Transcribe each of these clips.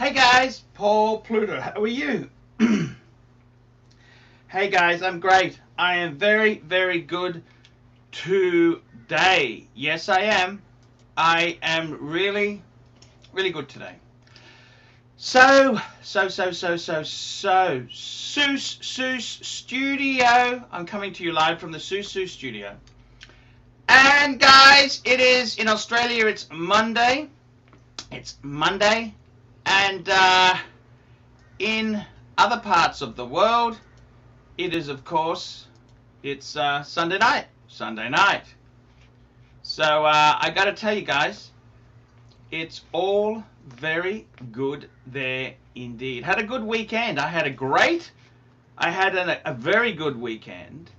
Hey guys, Paul Pluto, how are you? Hey guys, I'm great. I am very, very good today. Yes, I am. I am really, really good today. So, Seuss Studio. I'm coming to you live from the Seuss Studio. And guys, it is, in Australia, it's Monday. It's Monday. And in other parts of the world, it is, of course, it's Sunday night. So I got to tell you guys, it's all very good there indeed. Had a good weekend. I had a very good weekend.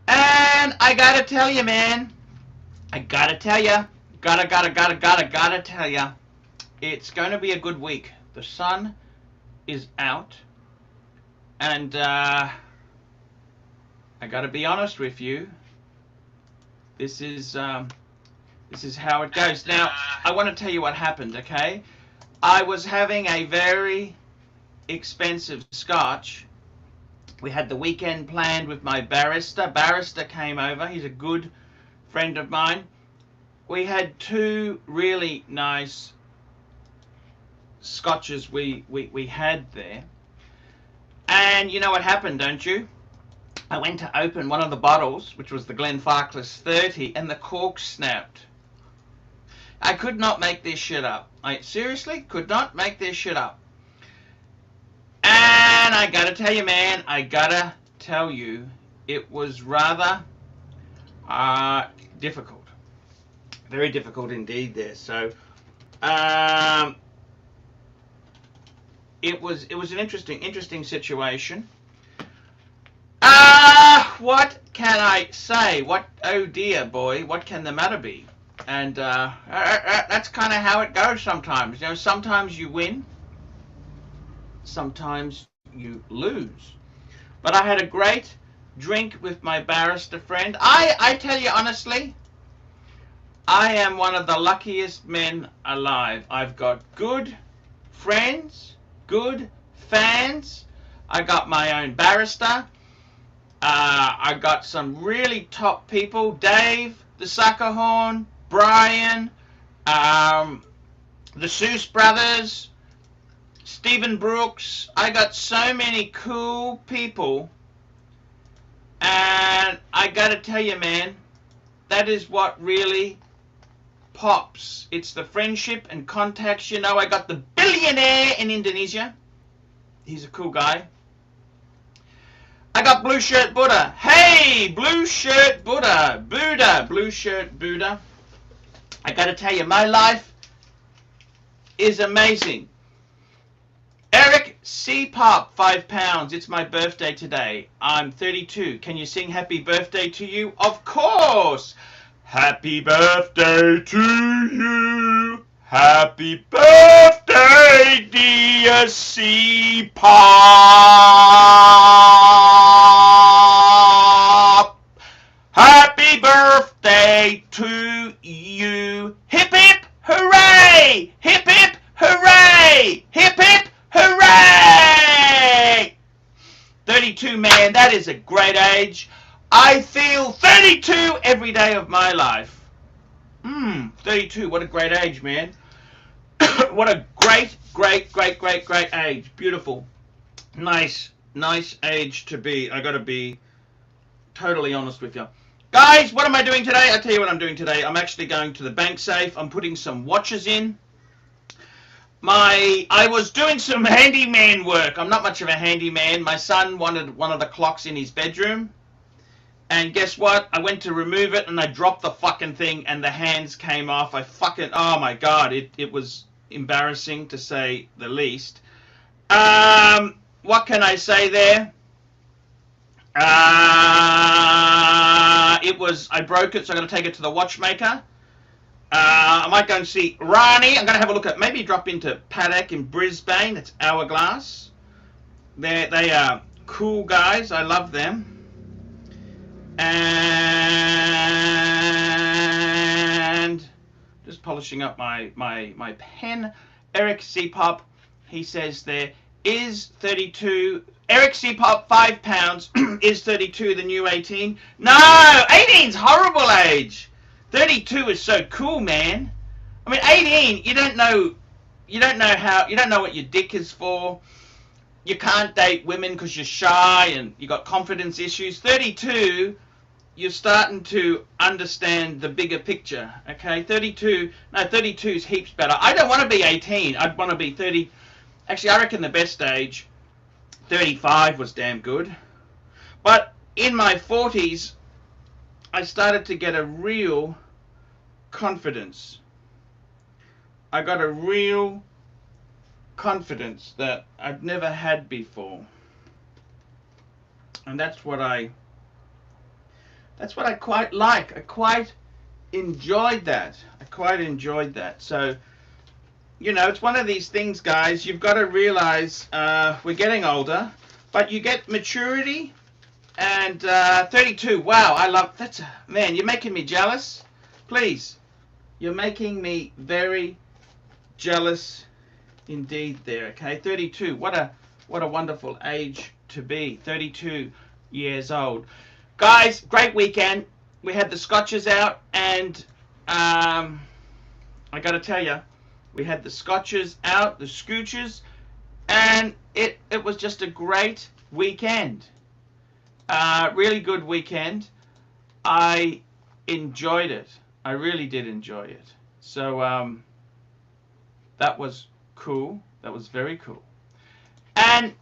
And I got to tell you, man, gotta tell you, it's going to be a good week. The sun is out, and I got to be honest with you. This is how it goes. Now, I want to tell you what happened. Okay, I was having a very expensive scotch. We had the weekend planned with my barrister. Barrister came over. He's a good friend of mine. We had two really nice scotches we had there. And you know what happened, don't you? I went to open one of the bottles, which was the Glenfarclas 30, and the cork snapped. I could not make this shit up. I seriously could not make this shit up. And I gotta tell you, man, it was rather difficult. Very difficult indeed there. So, it was an interesting situation. What can I say? Oh dear boy, what can the matter be? And that's kind of how it goes sometimes. You know, sometimes you win, sometimes you lose. But I had a great drink with my barrister friend. I tell you honestly, I am one of the luckiest men alive. I've got good friends, good fans. I got my own barrister. I got some really top people. Dave, the Suckerhorn, Brian, the Seuss brothers, Stephen Brooks. I got so many cool people. And I gotta tell you, man, that is what really pops. It's the friendship and contacts. You know, I got the billionaire in Indonesia. He's a cool guy. I got Blue Shirt Buddha. Hey, Blue Shirt Buddha. Blue Shirt Buddha. I gotta tell you, my life is amazing. Eric C. Pop, £5. It's my birthday today. I'm 32. Can you sing happy birthday to you? Of course. Happy birthday to you. Happy birthday, dear C. Pop. Happy birthday to you. Hip hip hooray! Hip hip hooray! Hip hip hooray! 32, man, that is a great age. I feel 32 every day of my life. 32, what a great age, man. What a great age. Beautiful. Nice age to be. I gotta be totally honest with you. Guys, what am I doing today? I'll tell you what I'm doing today. I'm actually going to the bank safe. I'm putting some watches in. I was doing some handyman work. I'm not much of a handyman. My son wanted one of the clocks in his bedroom. And guess what? I went to remove it and I dropped the fucking thing and the hands came off. Oh my God, it was embarrassing to say the least. What can I say there? I broke it, so I'm going to take it to the watchmaker. I might go and see Rani. I'm going to have a look at, maybe drop into Paddock in Brisbane. It's Hourglass. They are cool guys. I love them. And just polishing up my pen. Eric C. Pop, He says there, is 32, Eric C. Pop, 5 pounds, is 32 the new 18? No, 18's horrible age. 32 is so cool, man. I mean, 18, you don't know what your dick is for. You can't date women because you're shy and you got confidence issues. 32, you're starting to understand the bigger picture, okay? 32 is heaps better. I don't want to be 18. I'd want to be 30. Actually, I reckon the best age, 35 was damn good. But in my 40s, I started to get a real confidence. I got a real confidence that I've never had before. And that's what I quite like. I quite enjoyed that. So, you know, it's one of these things, guys. You've got to realize we're getting older, but you get maturity. And 32, wow, I love that. Man, you're making me jealous. Please, you're making me very jealous indeed there, okay? 32, what a wonderful age to be. 32 years old. Guys, great weekend. We had the scotches out, and I got to tell you, we had the scotches out, the scooches, and it was just a great weekend. Really good weekend. I enjoyed it. I really did enjoy it. So that was cool. That was very cool. And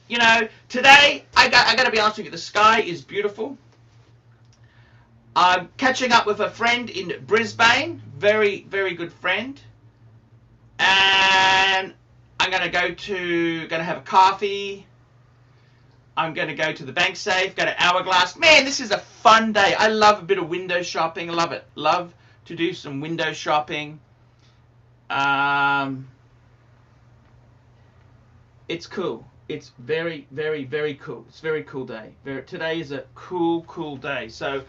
you know, today I got to be honest with you. The sky is beautiful. I'm catching up with a friend in Brisbane. Very, very good friend. And I'm gonna have a coffee. I'm going to go to the bank safe, go to Hourglass. Man, this is a fun day. I love a bit of window shopping. I love it. Love to do some window shopping. It's cool. It's very, very, very cool. It's a very cool day. Today is a cool day. So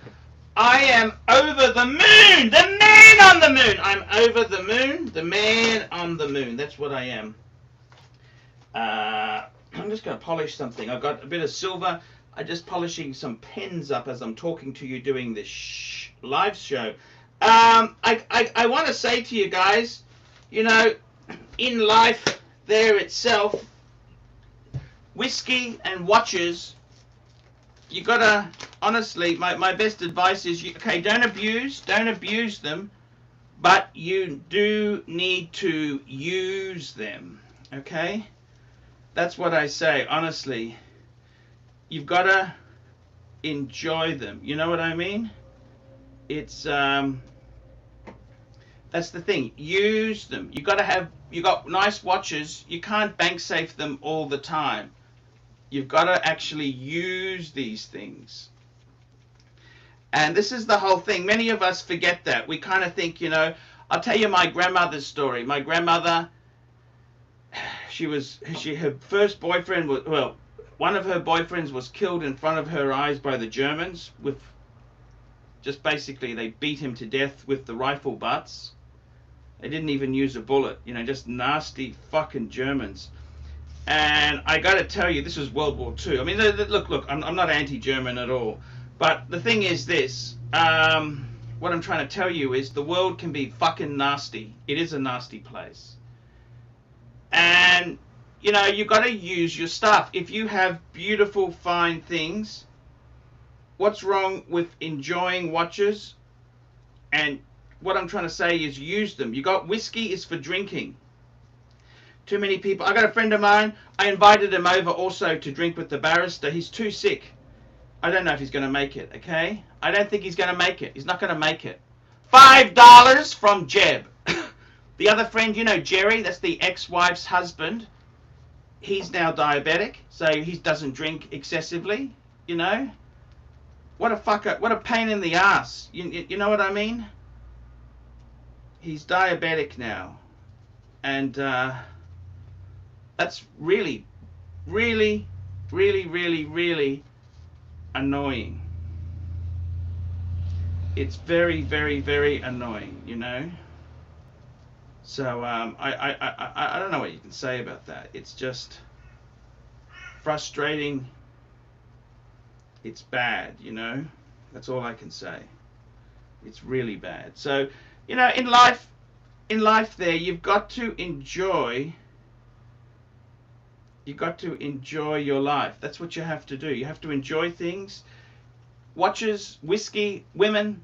I am over the moon. The man on the moon. I'm over the moon. The man on the moon. That's what I am. I'm just going to polish something. I've got a bit of silver. I'm just polishing some pens up as I'm talking to you doing this live show. I want to say to you guys, you know, in life there itself, whiskey and watches, you got to, honestly, my best advice is, don't abuse them, but you do need to use them, okay? That's what I say, honestly. You've got to enjoy them. You know what I mean? It's that's the thing. Use them. You got nice watches. You can't bank safe them all the time. You've got to actually use these things. And this is the whole thing. Many of us forget that. We kind of think, you know, I'll tell you my grandmother's story. My grandmother, her first boyfriend was, well, one of her boyfriends was killed in front of her eyes by the Germans with, just basically they beat him to death with the rifle butts. They didn't even use a bullet, you know, just nasty fucking Germans. And I got to tell you, this was World War II. I mean, look, I'm not anti-German at all. But the thing is this, what I'm trying to tell you is the world can be fucking nasty. It is a nasty place. And, you know, you got to use your stuff. If you have beautiful, fine things, what's wrong with enjoying watches? And what I'm trying to say is use them. You got whiskey is for drinking. Too many people. I got a friend of mine. I invited him over also to drink with the barrister. He's too sick. I don't know if he's going to make it, okay? I don't think he's going to make it. He's not going to make it. $5 from Jeb. The other friend, you know, Jerry, that's the ex-wife's husband. He's now diabetic, so he doesn't drink excessively, you know? What a fucker, what a pain in the ass. You know what I mean? He's diabetic now. And that's really, really, really, really, really annoying. It's very, very, very annoying, you know? So I don't know what you can say about that. It's just frustrating. It's bad, you know. That's all I can say. It's really bad. So, you know, in life there, you've got to enjoy. You've got to enjoy your life. That's what you have to do. You have to enjoy things. Watches, whiskey, women.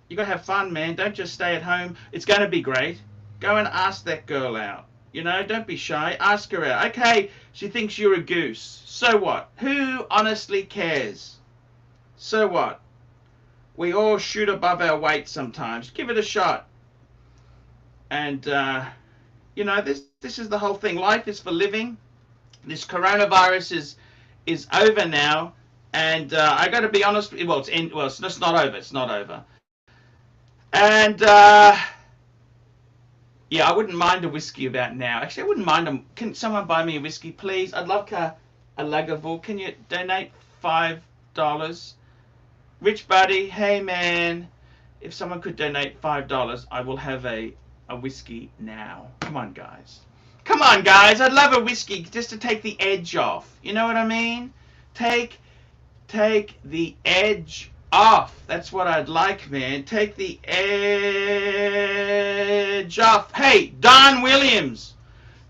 You got to have fun, man. Don't just stay at home. It's going to be great. Go and ask that girl out. You know, don't be shy. Ask her out. Okay, she thinks you're a goose. So what? Who honestly cares? So what? We all shoot above our weight sometimes. Give it a shot. And, you know, this is the whole thing. Life is for living. This coronavirus is over now. And I got to be honest. Well, it's just not over. It's not over. And, yeah, I wouldn't mind a whiskey about now. Actually, I wouldn't mind them. Can someone buy me a whiskey, please? I'd love a Lagavulin. Can you donate $5? Rich buddy, hey man, if someone could donate $5, I will have a whiskey now. Come on, guys. Come on, guys. I'd love a whiskey just to take the edge off. You know what I mean? Take the edge off. That's what I'd like, man. Take the edge off. Hey, Don Williams,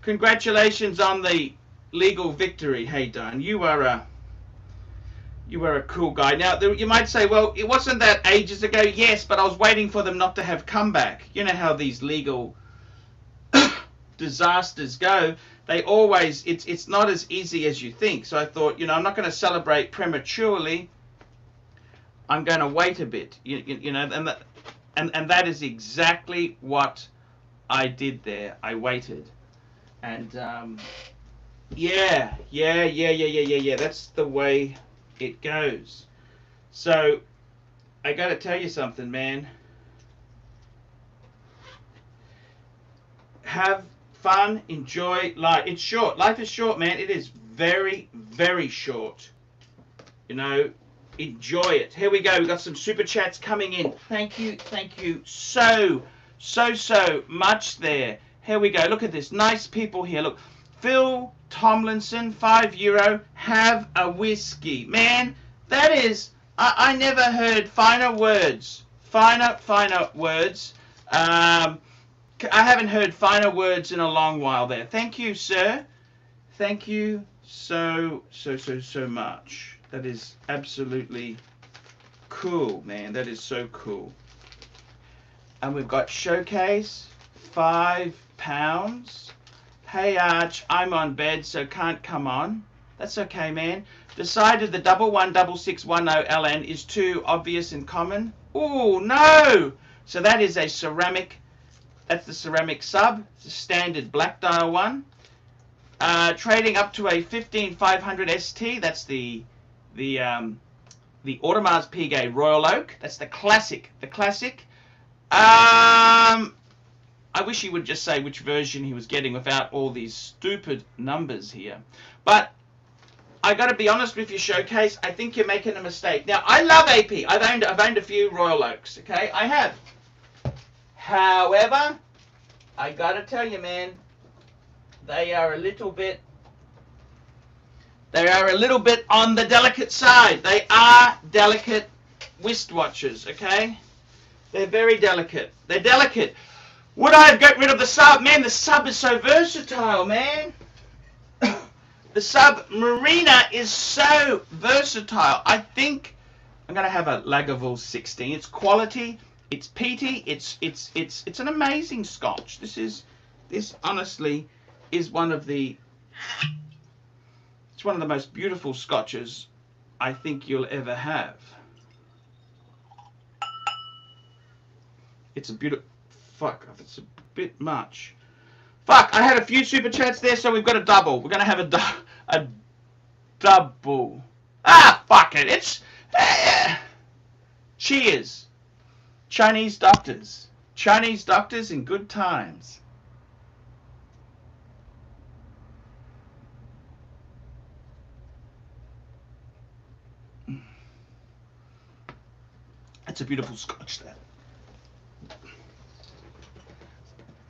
congratulations on the legal victory. Hey, Don, you are a cool guy. Now, you might say, well, it wasn't that ages ago. Yes, but I was waiting for them not to have come back. You know how these legal disasters go. They always, it's not as easy as you think. So I thought, you know, I'm not going to celebrate prematurely. I'm going to wait a bit. You know, and that is exactly what I did there. I waited. And, yeah. That's the way it goes. So I got to tell you something, man. Have fun, enjoy life. It's short. Life is short, man. It is very, very short. You know, enjoy it. Here we go. We got some super chats coming in. Thank you so much there. Here we go. Look at this. Nice people here. Look, Phil Tomlinson, €5. Have a whiskey, man. That is, I never heard finer words. Finer words. I haven't heard finer words in a long while there. Thank you, sir. Thank you so much. That is absolutely cool, man. That is so cool. And we've got Showcase, £5. Hey, Arch, I'm on bed, so can't come on. That's okay, man. Decided the 116610 LN is too obvious and common. Oh, no! So that is a ceramic. That's the ceramic sub. It's a standard black dial one. Trading up to a 15500 ST. That's the Audemars Piguet Royal Oak. That's the classic. The classic. I wish he would just say which version he was getting without all these stupid numbers here. But I got to be honest with you, Showcase. I think you're making a mistake. Now, I love AP. I've owned a few Royal Oaks. Okay, I have. However, I got to tell you, man, they are a little bit on the delicate side. They are delicate wristwatches. Okay, they're very delicate. They're delicate. Would I have got rid of the sub? Man, the sub is so versatile, man. The Submariner is so versatile. I think I'm going to have a Lagavulin 16. It's quality. It's peaty. It's an amazing scotch. This honestly is one of the most beautiful scotches I think you'll ever have. It's a beautiful. Fuck, it's a bit much. Fuck, I had a few super chats there, so we've got a double. We're gonna have a double. Ah, fuck it. It's cheers. Chinese doctors. Chinese doctors in good times. It's a beautiful scotch, that.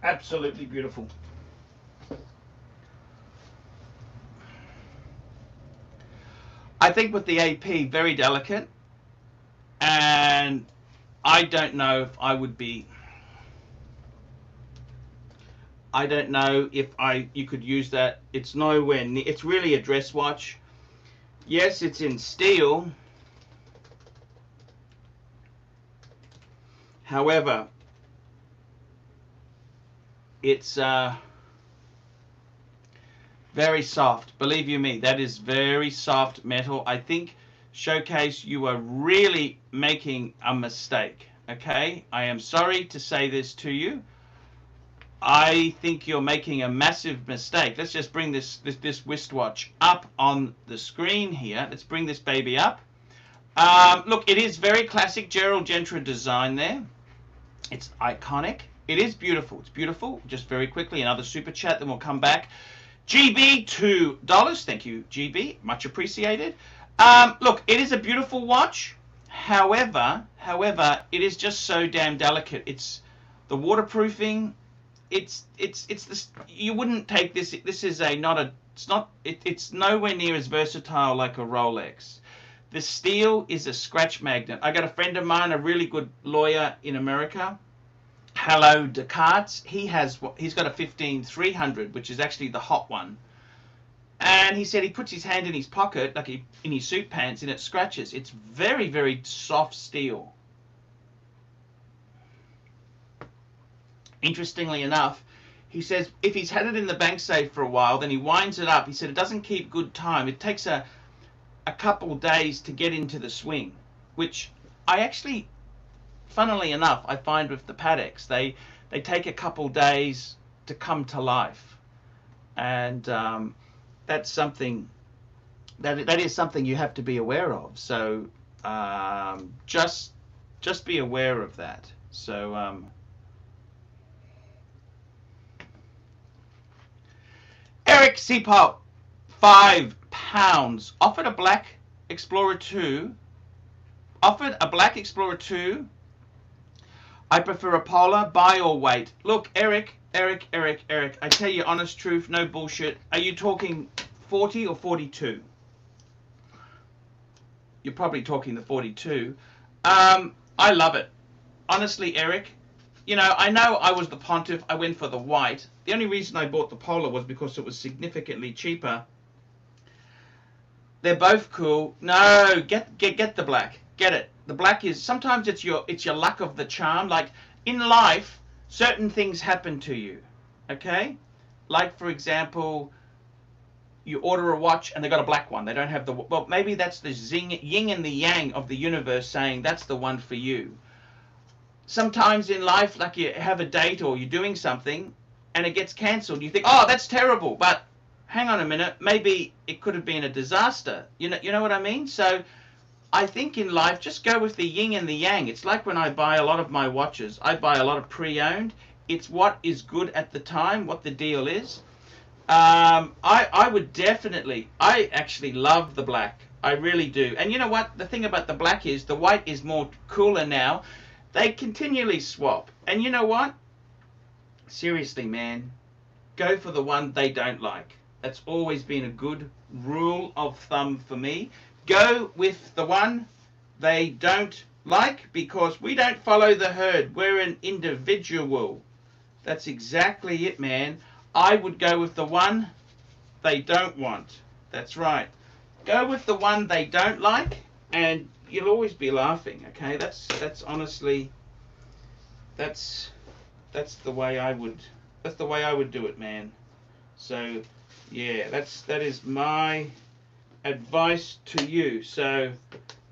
Absolutely beautiful. I think with the AP, very delicate, and I don't know if I would be. I don't know if you could use that. It's nowhere near. It's really a dress watch. Yes, it's in steel. However, it's very soft. Believe you me, that is very soft metal. I think, Showcase, you are really making a mistake. Okay, I am sorry to say this to you. I think you're making a massive mistake. Let's just bring this wristwatch up on the screen here. Let's bring this baby up. Look, it is very classic Gerald Gentry design there. It's iconic. It is beautiful. It's beautiful. Just very quickly, another super chat, then we'll come back. GB, $2. Thank you, GB. Much appreciated. Look, it is a beautiful watch. However, it is just so damn delicate. It's the waterproofing. It's this. You wouldn't take this. This is it's nowhere near as versatile like a Rolex. The steel is a scratch magnet. I got a friend of mine, a really good lawyer in America. Hello, Descartes. He's got a 15300, which is actually the hot one. And he said he puts his hand in his pocket, like in his suit pants, and it scratches. It's very, very soft steel. Interestingly enough, he says if he's had it in the bank safe for a while, then he winds it up. He said it doesn't keep good time. It takes a couple days to get into the swing, which I actually, funnily enough, I find with the Pateks, they take a couple days to come to life, and that's something that is something you have to be aware of. So just be aware of that. So Eric Seapop, £5, offered a Black Explorer 2. Offered a Black Explorer 2. I prefer a Polar, buy or wait. Look, Eric, I tell you honest truth, no bullshit. Are you talking 40 or 42? You're probably talking the 42. I love it. Honestly, Eric, you know I was the pontiff. I went for the white. The only reason I bought the Polar was because it was significantly cheaper. They're both cool. No, get the black. Get it. The black is, sometimes it's your luck of the charm. Like in life, certain things happen to you. Okay? Like for example, you order a watch and they got a black one. They don't have the, well, maybe that's the yin and the yang of the universe saying that's the one for you. Sometimes in life, like you have a date or you're doing something and it gets cancelled. You think, oh, that's terrible. But hang on a minute. Maybe it could have been a disaster. You know what I mean? So I think in life, just go with the yin and the yang. It's like when I buy a lot of my watches. I buy a lot of pre-owned. It's what is good at the time, what the deal is. I would definitely, I actually love the black. I really do. And you know what? The thing about the black is the white is more cooler now. They continually swap. And you know what? Seriously, man, go for the one they don't like. That's always been a good rule of thumb for me. Go with the one they don't like, because we don't follow the herd. We're an individual. That's exactly it, man. I would go with the one they don't want. That's right. Go with the one they don't like, and you'll always be laughing. Okay, that's honestly, that's the way I would. That's the way I would do it, man. So, yeah, that is my advice to you. So,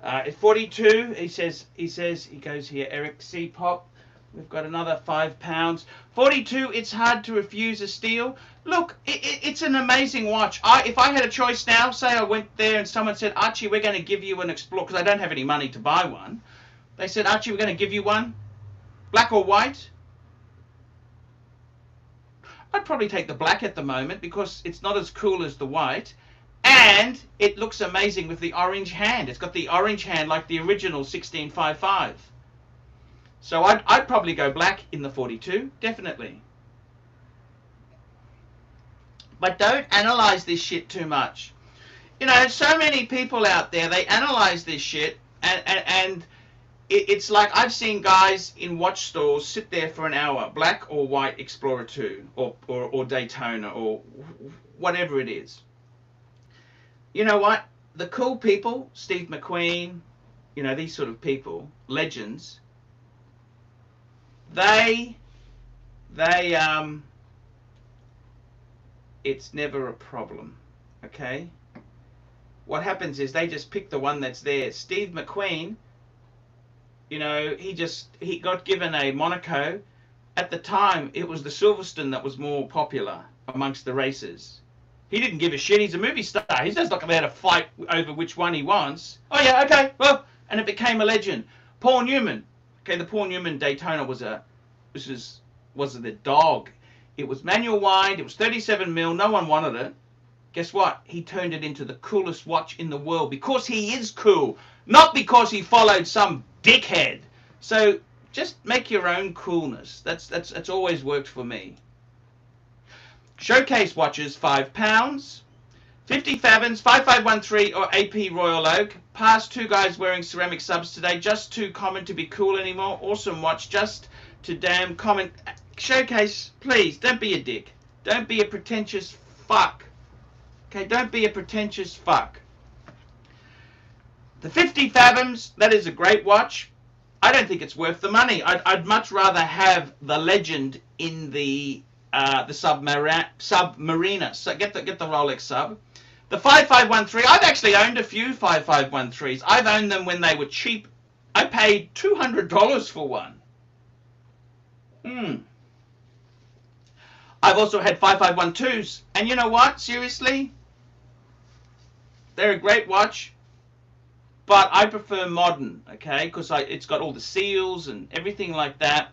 at 42, he goes here, Eric C. Pop. We've got another £5. 42, it's hard to refuse a steal. Look, it's an amazing watch. If I had a choice now, say I went there and someone said, Archie, we're going to give you an Explorer, because I don't have any money to buy one. They said, Archie, we're going to give you one, black or white. I'd probably take the black at the moment because it's not as cool as the white. And it looks amazing with the orange hand. It's got the orange hand like the original 1655. So I'd probably go black in the 42, definitely. But don't analyze this shit too much. You know, so many people out there, they analyze this shit, and it's like I've seen guys in watch stores sit there for an hour, black or white Explorer 2 or Daytona or whatever it is. You know what? The cool people, Steve McQueen, you know, these sort of people, legends, they it's never a problem, okay? What happens is they just pick the one that's there. Steve McQueen, you know, he got given a Monaco. At the time, it was the Silverstone that was more popular amongst the racers. He didn't give a shit. He's a movie star. He's just not there to fight over which one he wants. Oh yeah, okay, well, and it became a legend. Paul Newman. Okay, the Paul Newman Daytona was the dog. It was manual wind. It was 37 mil. No one wanted it. Guess what? He turned it into the coolest watch in the world because he is cool, not because he followed some dickhead. So just make your own coolness. That's always worked for me. Showcase watches, £5. 50 fathoms, 5513 or AP Royal Oak. Past 2 guys wearing ceramic subs today. Just too common to be cool anymore. Awesome watch. Just too damn common. Showcase, please, don't be a dick. Don't be a pretentious fuck. Okay, don't be a pretentious fuck. The 50 fathoms, that is a great watch. I don't think it's worth the money. I'd much rather have the legend in the Submariner. So get the Rolex sub. The 5513, I've actually owned a few 5513s. I've owned them when they were cheap. I paid $200 for one. I've also had 5512s. And you know what? Seriously? They're a great watch. But I prefer modern, okay? Because it's got all the seals and everything like that.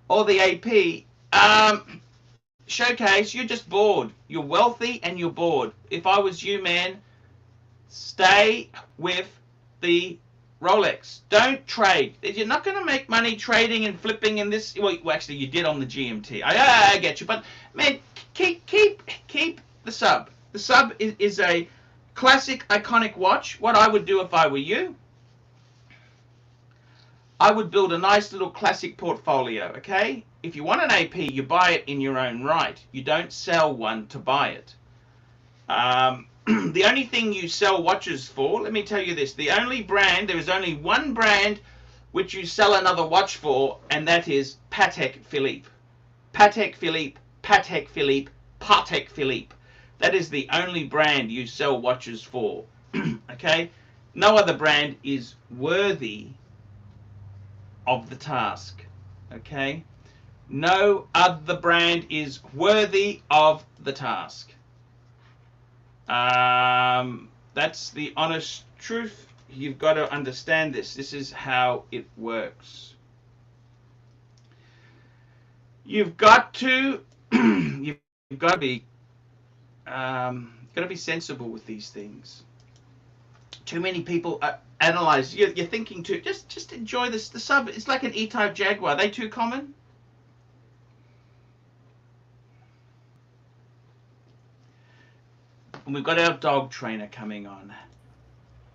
Or the AP. Showcase, you're just bored. You're wealthy and you're bored. If I was you, man, stay with the Rolex. Don't trade. You're not going to make money trading and flipping in this. Well, actually, you did on the GMT. I get you. But, man, keep the sub. The sub is a classic, iconic watch. What I would do if I were you, I would build a nice little classic portfolio, okay? If you want an AP, you buy it in your own right. You don't sell one to buy it. The only thing you sell watches for, let me tell you this, there is only one brand which you sell another watch for, and that is Patek Philippe. Patek Philippe, Patek Philippe, Patek Philippe. That is the only brand you sell watches for, okay? No other brand is worthy of the task, okay? No other brand is worthy of the task. That's the honest truth. You've got to understand this. This is how it works. You've got to you've got to be sensible with these things. Too many people analyze. You're thinking too. Just enjoy this. The sub. It's like an E-type Jaguar. Are they too common? And we've got our dog trainer coming on.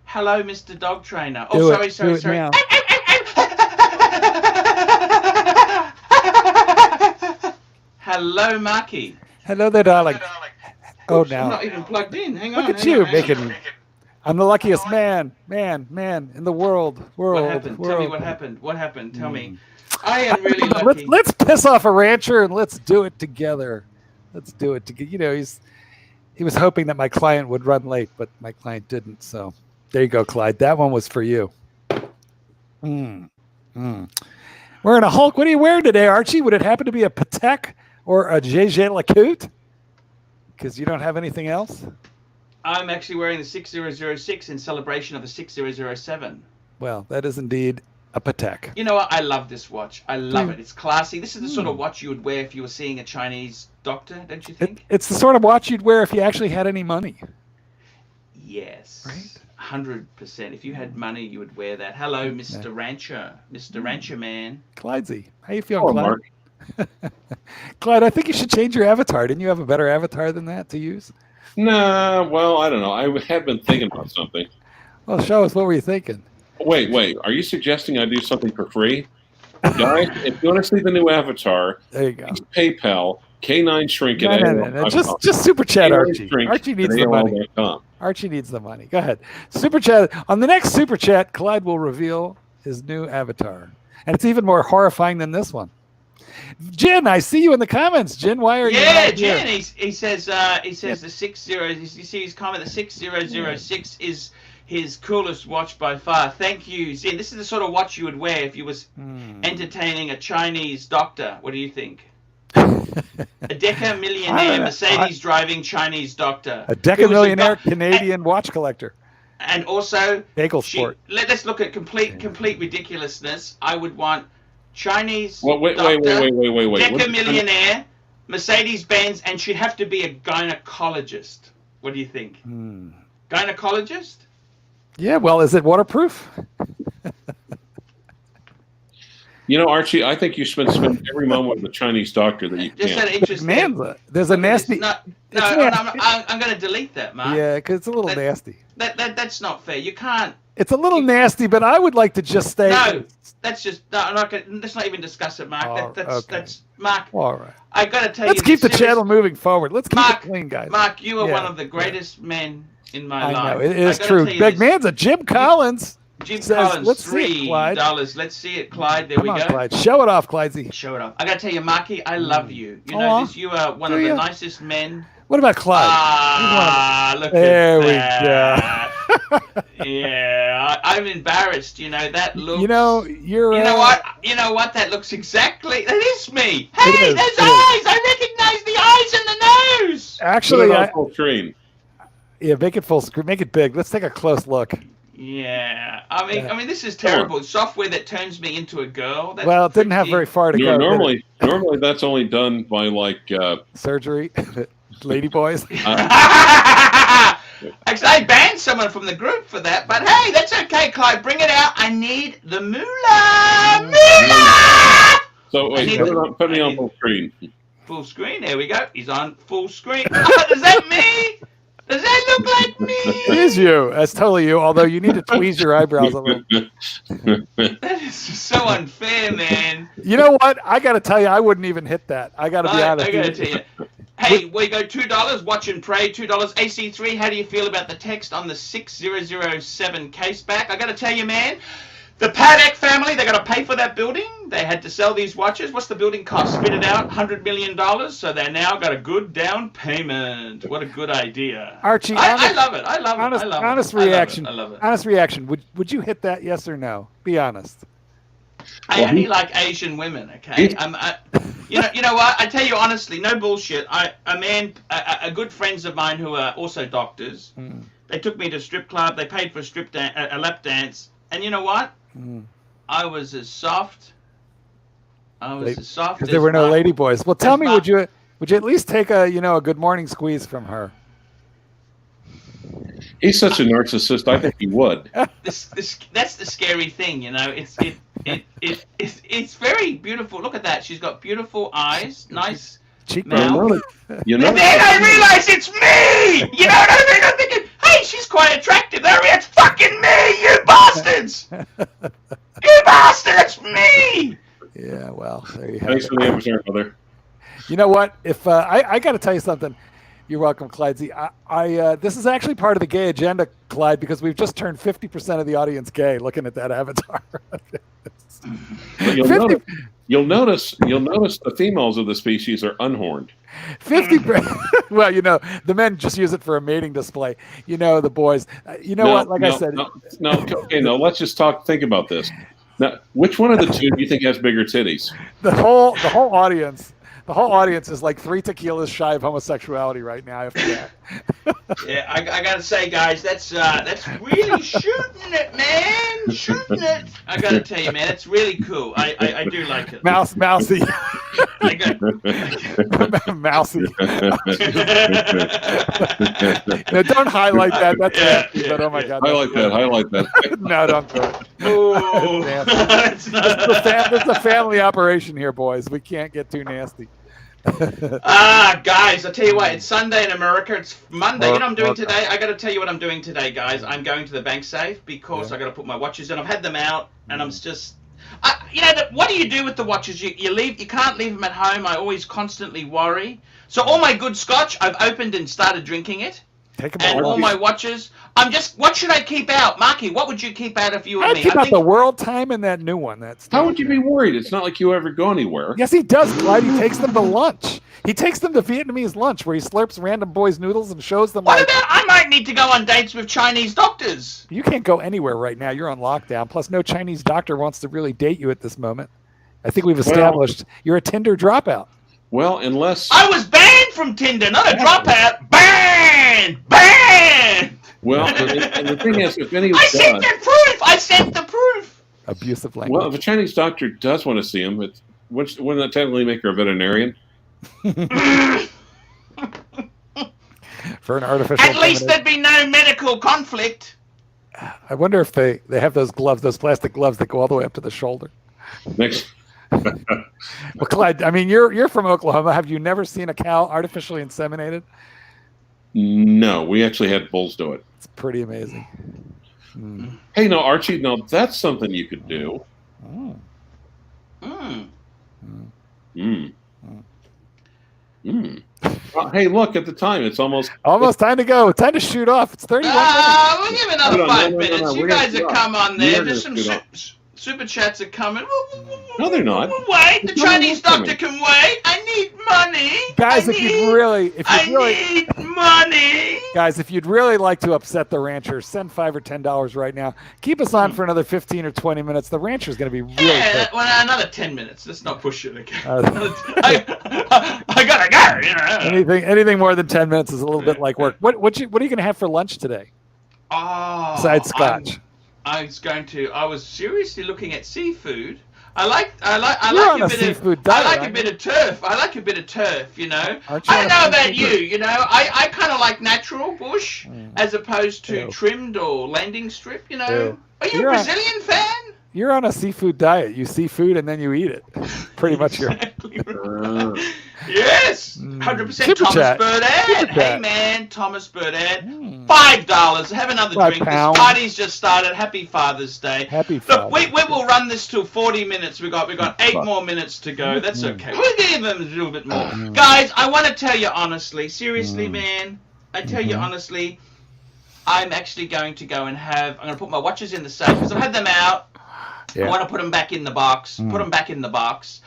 Hello, Mr. Dog Trainer. Oh, sorry. Now. Hello, Marky. Hello there, darling. Oh, now. I'm not even plugged in. Hang on. Look at you making. I'm the luckiest man in the world. What happened? Tell me what happened. What happened? Tell me. I am really lucky. Let's piss off a rancher and let's do it together. Let's do it together. You know, he was hoping that my client would run late, but my client didn't. So there you go, Clyde. That one was for you. Wearing a Hulk. What are you wearing today, Archie? Would it happen to be a Patek or a JJ Lacoute? Because you don't have anything else? I'm actually wearing the 6006 in celebration of the 6007. Well, that is indeed a Patek. You know what? I love this watch. I love it. It's classy. This is the sort of watch you would wear if you were seeing a Chinese doctor, don't you think? It's the sort of watch you'd wear if you actually had any money. Yes. Right? 100%. If you had money, you would wear that. Hello, Mr. Rancher. Mr. Rancher Man. Clydesy. How you feeling, Clyde? Clyde, I think you should change your avatar. Didn't you have a better avatar than that to use? Nah, well, I don't know. I have been thinking about something. Well, show us, what were you thinking? Wait. Are you suggesting I do something for free? Guys, if you want to see the new avatar, There you go. use PayPal, K9 Shrink No, at no. Just super chat Archie. Archie needs the money. Archie needs the money. Go ahead. Super chat. On the next super chat, Clyde will reveal his new avatar. And it's even more horrifying than this one. Jen, I see you in the comments. Jen, why are you not here? Jen, he says the 60. You see his comment, the 6006 is his coolest watch by far. Thank you, Jen. This is the sort of watch you would wear if you was entertaining a Chinese doctor. What do you think? A deca-millionaire Mercedes-driving Chinese doctor. A deca-millionaire Canadian watch collector. And also, bagel sport. Let's look at complete ridiculousness. I would want Chinese wait. deca-millionaire, Mercedes-Benz, and she'd have to be a gynecologist. What do you think? Gynecologist? Yeah, well, is it waterproof? You know, Archie, I think you spend every moment with a Chinese doctor that you can. Just out of interest. There's a nasty... I'm going to delete that, Mark. Yeah, because it's a little nasty. That's not fair. You can't... It's a little nasty, but I would like to just stay... No, that's just... No, I'm not gonna, let's not even discuss it, Mark. That's... Mark, all right. I got to tell you... Let's keep the channel moving forward. Let's keep it clean, guys. Mark, you are one of the greatest men in my life. I know, it is true. Big man's a Jim Collins. Jim says, Collins, let's see it, Clyde. $3. Let's see it, Clyde. There we go. Clyde. Show it off, Clydesy. Show it off. I got to tell you, Marky, I love you. You know this. You are one of the nicest men. What about Clyde? Look there at that. Yeah, I'm embarrassed. You know that looks. You know you're. You know what? You know what? That looks exactly. That is me. Hey, there's eyes. I recognize the eyes and the nose. Actually, full screen. Yeah, make it full screen. Make it big. Let's take a close look. Yeah, I mean, this is terrible. Software that turns me into a girl. That's well, it didn't have very far to go. Normally that's only done by like surgery, lady boys. Actually, I banned someone from the group for that, but hey, that's okay, Clyde. Bring it out. I need the moolah. So wait, put me on full screen. Full screen. There we go. He's on full screen. Is that me? Does that look like me? It is you. That's totally you. Although you need to tweeze your eyebrows a little. That is just so unfair, man. You know what? I got to tell you, I wouldn't even hit that. I got to be honest. I got to tell you. Hey, we go $2. Watch and pray. $2. AC3. How do you feel about the text on the 6007 case back? I got to tell you, man. The Paddock family, they got to pay for that building. They had to sell these watches. What's the building cost? Spit it out, $100 million. So they now got a good down payment. What a good idea. Archie, I love it. I love it. Honest reaction. I love it. Honest reaction. Would you hit that? Yes or no? Be honest. I only like Asian women. Okay. You know what? I tell you honestly, no bullshit. A good friends of mine who are also doctors. They took me to a strip club. They paid for a lap dance. And you know what? I was as soft. Because there were no lady boys. Well, tell me, would you at least take a good morning squeeze from her? He's such a narcissist. I think he would. That's the scary thing, you know. It's very beautiful. Look at that. She's got beautiful eyes, nice mouth. And then I realize it's me. You know what I mean? I'm thinking, hey, she's quite attractive. There, it's fucking me, you bastards. You bastard, it's me. Yeah, well, there you have Thanks for the episode, brother. You know what? If I got to tell you something. You're welcome, Clydesy. This is actually part of the gay agenda, Clyde, because we've just turned 50% of the audience gay looking at that avatar. You'll notice the females of the species are unhorned. 50%. Well, the men just use it for a mating display. The boys. I said. No. Let's just think about this. Now, which one of the two do you think has bigger titties? The whole audience. The whole audience is like 3 tequilas shy of homosexuality right now. Yeah, I gotta say, guys, that's really shooting it, man. Shooting it. I gotta tell you, man, it's really cool. I do like it. Mousy. Mousy. Don't highlight that. That's nasty, but oh my God. Highlight that. No, don't do it. Oh, This is a family operation here, boys. We can't get too nasty. Guys, I tell you what, it's Sunday in America. It's Monday. You know what I'm doing today? I got to tell you what I'm doing today, guys. I'm going to the bank safe because I got to put my watches in. I've had them out, and I'm just, what do you do with the watches? You leave. You can't leave them at home. I always constantly worry. So all my good scotch, I've opened and started drinking it. And all my watches, what should I keep out? Marky, what would you keep out if you were me? I'd keep out the world time and that new one. How would you be worried? It's not like you ever go anywhere. Yes, he does, Clyde. He takes them to lunch. He takes them to Vietnamese lunch where he slurps random boys' noodles and shows them. What about, I might need to go on dates with Chinese doctors. You can't go anywhere right now. You're on lockdown. Plus, no Chinese doctor wants to really date you at this moment. I think we've established you're a Tinder dropout. Well, unless... I was banned from Tinder, not a dropout. Banned! Banned! Well, and the thing is, if anyone I sent the proof! Abusive language. Well, if a Chinese doctor does want to see him, wouldn't that technically make her a veterinarian? For an artificial... At least there'd be no medical conflict. I wonder if they have those gloves, those plastic gloves that go all the way up to the shoulder. Next... Well, Clyde, I mean, you're from Oklahoma. Have you never seen a cow artificially inseminated? No, we actually had bulls do it. It's pretty amazing. Hey, no, Archie, no, that's something you could do. Hey, look, at the time, it's almost time to go. Time to shoot off. It's 31 minutes. We'll give another 5 minutes. No, you guys have come on there. There's some super chats are coming. No, they're not. Wait, the Chinese doctor can wait. I need money. Guys, if you'd really need money. Guys, if you'd really like to upset the ranchers, send $5 or $10 right now. Keep us on for another 15 or 20 minutes. The rancher's going to be really quick. Well, another 10 minutes. Let's not push it again. I gotta go. You know. Anything more than 10 minutes is a little bit like work. What are you going to have for lunch today? Besides scotch. I was seriously looking at seafood. I like a seafood diet. I like a bit of turf. I like a bit of turf, you know. I don't know about you, you know. I kind of like natural bush as opposed to trimmed or landing strip, you know. Are you a Brazilian fan? You're on a seafood diet. You see food and then you eat it. Pretty much here. Yes, 100%. Thomas Burdett. Hey man, Thomas Burdett. $5. Have another drink. This party's just started. Happy Father's Day. Happy Father's Day. We will run this till 40 minutes. We got 8 more minutes to go. That's okay. We'll give them a little bit more. Guys, I want to tell you honestly, seriously, man. I tell you honestly, I'm actually going to go and I'm going to put my watches in the safe because I've had them out. I want to put them back in the box. Put them back in the box.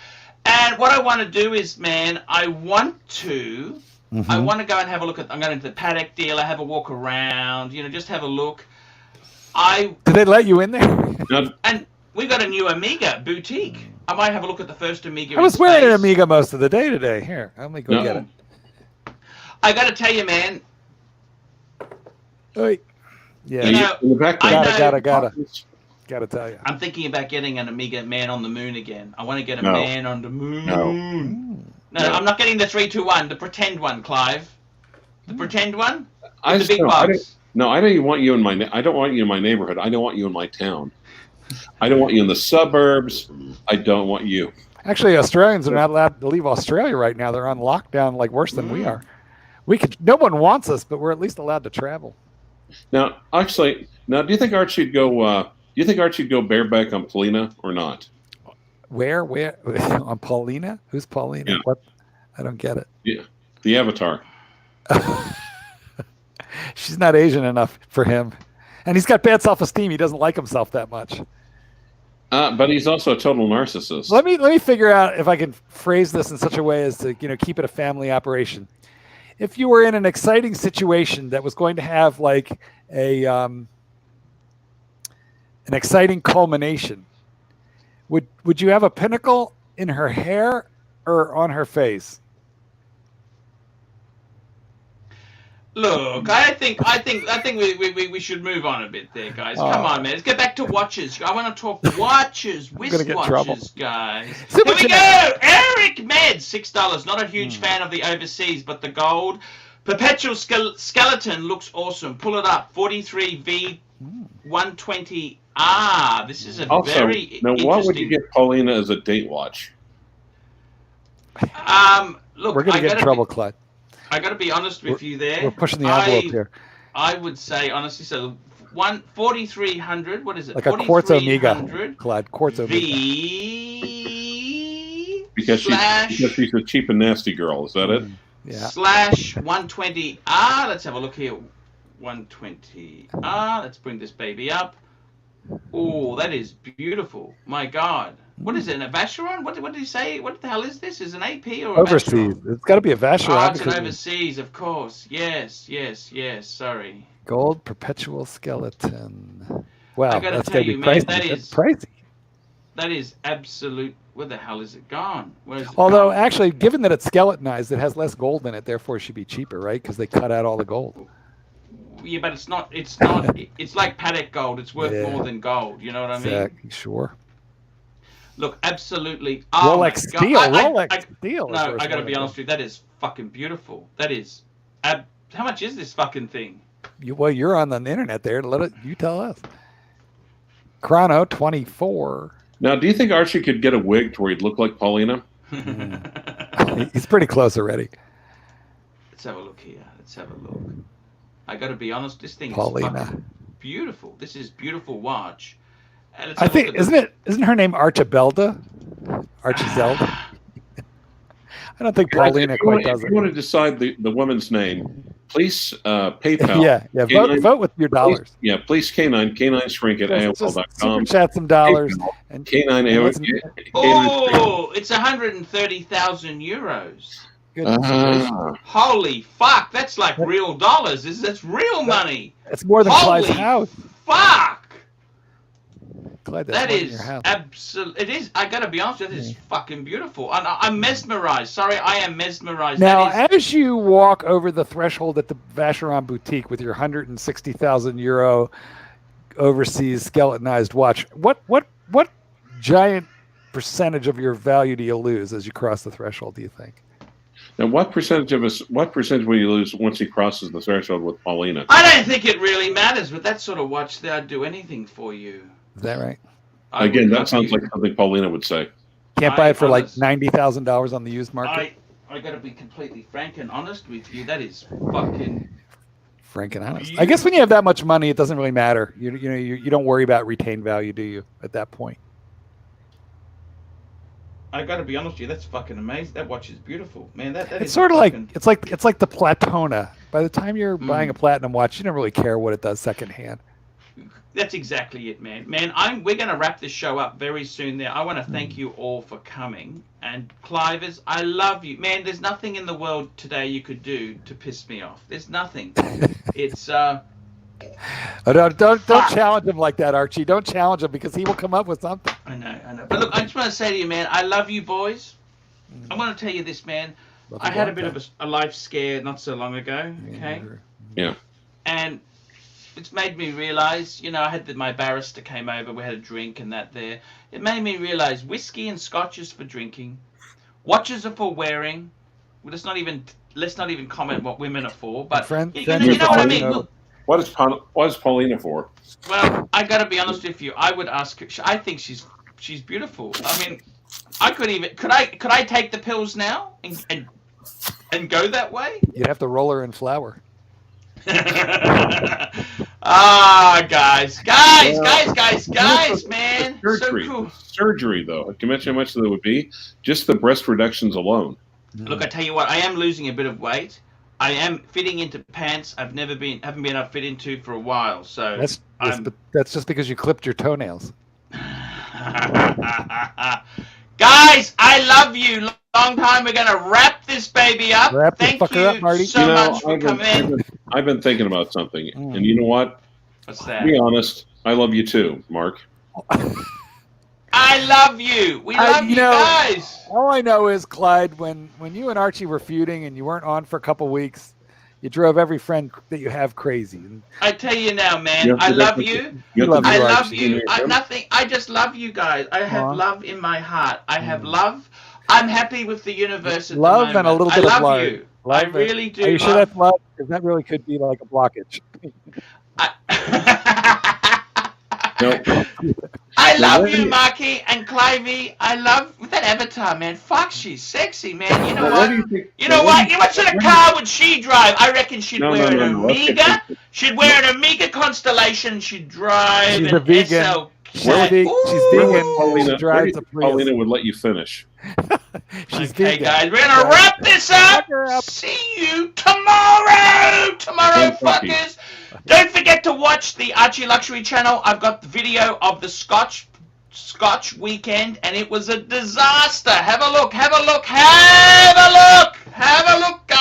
And what I want to do is, man, I want to go and have a look I'm going to the paddock dealer, have a walk around, you know, just have a look. Did they let you in there? And we got a new Amiga boutique. I might have a look at the first Amiga. I was wearing an Amiga most of the day today. Here, let me go get it. I got to tell you, man. Yeah. You know, Gotta tell you. I'm thinking about getting an Amiga Man on the Moon again. I want to get a Man on the Moon. No, I'm not getting the 321, the pretend one, Clive. The pretend one? The big box. I don't want you in my neighborhood. I don't want you in my town. I don't want you in the suburbs. I don't want you. Actually, Australians are not allowed to leave Australia right now. They're on lockdown like worse than we are. No one wants us, but we're at least allowed to travel. Now, do you think Archie'd go bareback on Paulina or not? Where on Paulina? Who's Paulina? Yeah. What? I don't get it. Yeah, the Avatar. She's not Asian enough for him, and he's got bad self-esteem. He doesn't like himself that much. But he's also a total narcissist. Let me figure out if I can phrase this in such a way as to keep it a family operation. If you were in an exciting situation that was going to have like an exciting culmination, would you have a pinnacle in her hair or on her face? Look, I think we should move on a bit there, guys. Come on, man. Let's get back to watches. I want to talk watches, wristwatches, guys. Here we go. Eric Med, $6. Not a huge fan of the overseas, but the gold perpetual skeleton looks awesome. Pull it up. 43V 120 This is a Also, very now interesting. what would you get Paulina as a date watch? Look, We're going to get in trouble, Clyde. I got to be honest with you there. We're pushing the envelope here. I would say, honestly, so 4,300, what is it? Like a quartz omega, Clyde, quartz omega. Because she's a cheap and nasty girl, is that it? Yeah. Slash 120. Let's have a look here. 120. Let's bring this baby up. Oh, that is beautiful. My God. What is it, a Vacheron? What did he say? What the hell is this? Is it an AP or a overseas? Vacheron? It's got to be a Vacheron. It's an overseas, of course. Yes. Sorry. Gold perpetual skeleton. Wow, I gotta that's tell got to you, be man, pricey. That's pricey. That is absolute. Where the hell is it gone? Where is it Although, gone? actually, given that it's skeletonized, it has less gold in it. Therefore, it should be cheaper, right? Because they cut out all the gold. Yeah, but it's not. It's not. It's like Patek gold. It's worth more than gold. You know what I mean? Exactly. Sure. Look, absolutely. Rolex steel. Rolex steel. No, I got to be honest with you. That is fucking beautiful. That is. How much is this fucking thing? You're on the internet there. You tell us. Chrono 24. Now, do you think Archie could get a wig to where he'd look like Paulina? He's pretty close already. Let's have a look here. Let's have a look. I got to be honest. This thing Paulina. is fucking beautiful. This is beautiful watch. I think isn't her name Archibelda? Archizelda? I don't think Paulina quite does it. If you want to decide the woman's name, please PayPal. Yeah. Vote with your dollars. Please K9 shrink at AOL.com. Super chat some dollars. And K9 it's 130,000 euros. Goodness. Holy fuck! That's like real dollars. That's real money. It's more than Clyde's house. Fuck! Clyde, that is absolute. It is. I gotta be honest with you. This is fucking beautiful. I'm mesmerized. Sorry, I am mesmerized. Now, as you walk over the threshold at the Vacheron boutique with your 160,000 euro overseas skeletonized watch, what giant percentage of your value do you lose as you cross the threshold? Do you think? Now, what percentage will you lose once he crosses the threshold with Paulina? I don't think it really matters. With that sort of watch, I'd do anything for you. Is that right? Again, that sounds like something Paulina would say. Can't buy it for like $90,000 on the used market. I got to be completely frank and honest with you. That is fucking frank and honest. I guess when you have that much money, it doesn't really matter. You don't worry about retained value, do you? At that point. I got to be honest with you. That's fucking amazing. That watch is beautiful, man. That it's sort of fucking... like it's like the Platona. By the time you're buying a platinum watch, you don't really care what it does secondhand. That's exactly it, man. We're going to wrap this show up very soon there. I want to thank you all for coming. And Clivers, I love you. Man, there's nothing in the world today you could do to piss me off. There's nothing. It's don't challenge him like that, Archie. Don't challenge him because he will come up with something. I know. But look, I just want to say to you, man, I love you boys. I'm going to tell you this, man. I had a bit of a life scare not so long ago, okay? Yeah. And it's made me realize, I had my barrister came over, we had a drink and that there. It made me realize whiskey and scotch is for drinking. Watches are for wearing. Well, let's not even comment what women are for, but you know what I mean? Look, what is Paulina for? Well, I got to be honest with you. I would ask her. I think she's beautiful. I mean, could I take the pills now and go that way? You'd have to roll her in flour. Guys, man. Surgery, so cool. Surgery, though. Can you mention how much that would be? Just the breast reductions alone. Look, I tell you what, I am losing a bit of weight. I am fitting into pants haven't been able to fit into for a while. So that's just because you clipped your toenails. Guys, I love you. Long time. We're gonna wrap this baby up. Thank you up, Marty. so much for coming. I've been thinking about something, and you know what? What's that? To be honest, I love you too, Mark. I love you. We love you guys. All I know is, Clyde, when you and Archie were feuding and you weren't on for a couple weeks, you drove every friend that you have crazy. I tell you now, man, I love you. I love you. I just love you guys. I have love in my heart. I have love. I'm happy with the universe at love the moment. And a little bit of love. You. I really do. Are you sure that's love? Because that really could be like a blockage. I Now, love where do you, you- Marky and Clivey. I love that avatar, man. Fuck, she's sexy, man. You know Now, what? where do you think? You know now, what? What sort of where do car would she drive? I reckon she'd No, wear no, an no, no. Let's get Amiga. this. She'd wear an Amiga Constellation. She'd drive She's an a vegan. SL. She's Where would- vegan. She's Where vegan. would She Paulina, where do drives you a think Prius. Paulina would let you finish? She's Okay, vegan. guys, we're gonna wrap this up. Fuck her up. See you tomorrow, Don't fuck you. fuckers. Don't forget to watch the Archie Luxury channel. I've got the video of the Scotch weekend, and it was a disaster. Have a look. Have a look. Have a look. Have a look, guys.